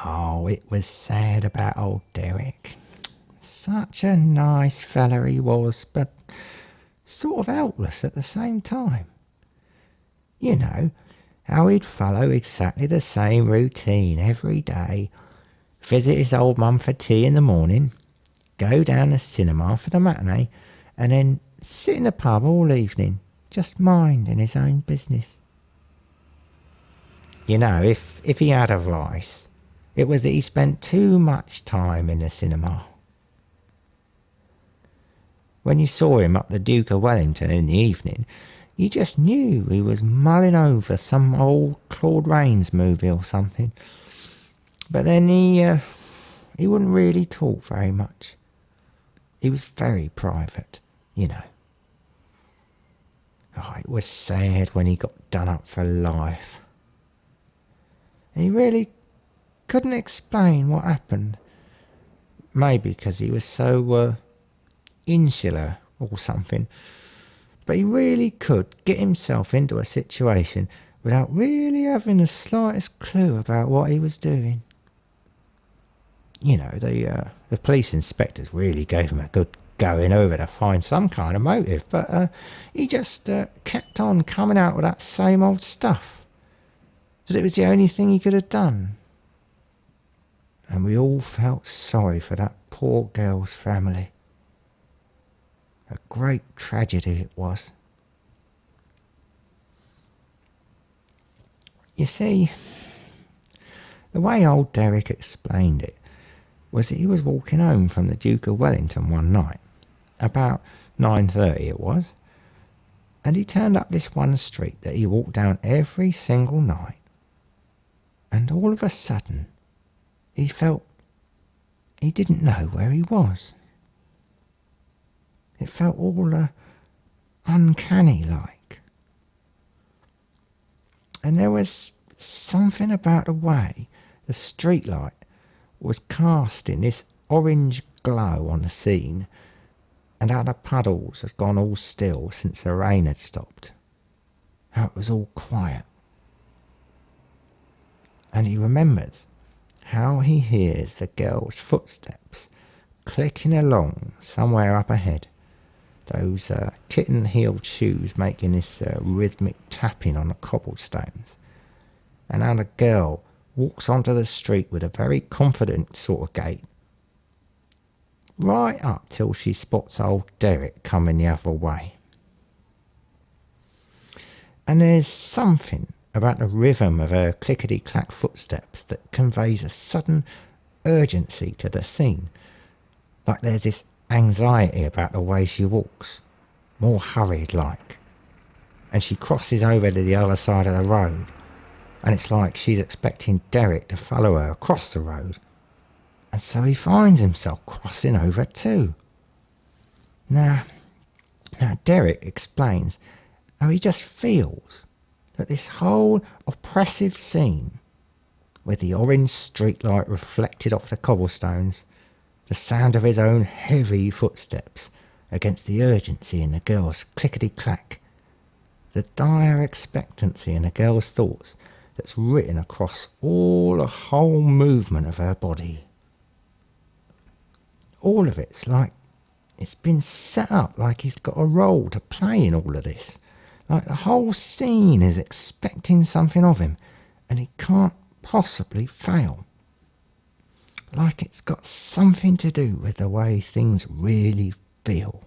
Oh, it was sad about old Derek. Such a nice fella he was, but sort of helpless at the same time. You know, how he'd follow exactly the same routine every day, visit his old mum for tea in the morning, go down the cinema for the matinee, and then sit in the pub all evening, just minding his own business. You know, if he had a vice, it was that he spent too much time in the cinema. When you saw him up the Duke of Wellington in the evening, you just knew he was mulling over some old Claude Rains movie or something. But then he wouldn't really talk very much. He was very private, you know. Oh, it was sad when he got done up for life. He really couldn't explain what happened. Maybe because he was so insular or something. But he really could get himself into a situation without really having the slightest clue about what he was doing. You know, the police inspectors really gave him a good going over to find some kind of motive, but he just kept on coming out with that same old stuff. That it was the only thing he could have done. And we all felt sorry for that poor girl's family. A great tragedy it was. You see, the way old Derek explained it was that he was walking home from the Duke of Wellington one night, about 9:30 it was, and he turned up this one street that he walked down every single night, and all of a sudden he felt he didn't know where he was. It felt all uncanny like. And there was something about the way the streetlight was casting this orange glow on the scene, and how the puddles had gone all still since the rain had stopped. How it was all quiet. And he remembers how he hears the girl's footsteps clicking along somewhere up ahead. Those kitten-heeled shoes making this rhythmic tapping on the cobblestones. And how the girl walks onto the street with a very confident sort of gait. Right up till she spots old Derek coming the other way. And there's something about the rhythm of her clickety-clack footsteps that conveys a sudden urgency to the scene. Like there's this anxiety about the way she walks, more hurried like. And she crosses over to the other side of the road, and it's like she's expecting Derek to follow her across the road. And so he finds himself crossing over too. Now Derek explains how he just feels that this whole oppressive scene, with the orange streetlight reflected off the cobblestones, the sound of his own heavy footsteps against the urgency in the girl's clickety-clack, the dire expectancy in the girl's thoughts that's written across all the whole movement of her body. All of it's like it's been set up like he's got a role to play in all of this. Like the whole scene is expecting something of him, and he can't possibly fail. Like it's got something to do with the way things really feel.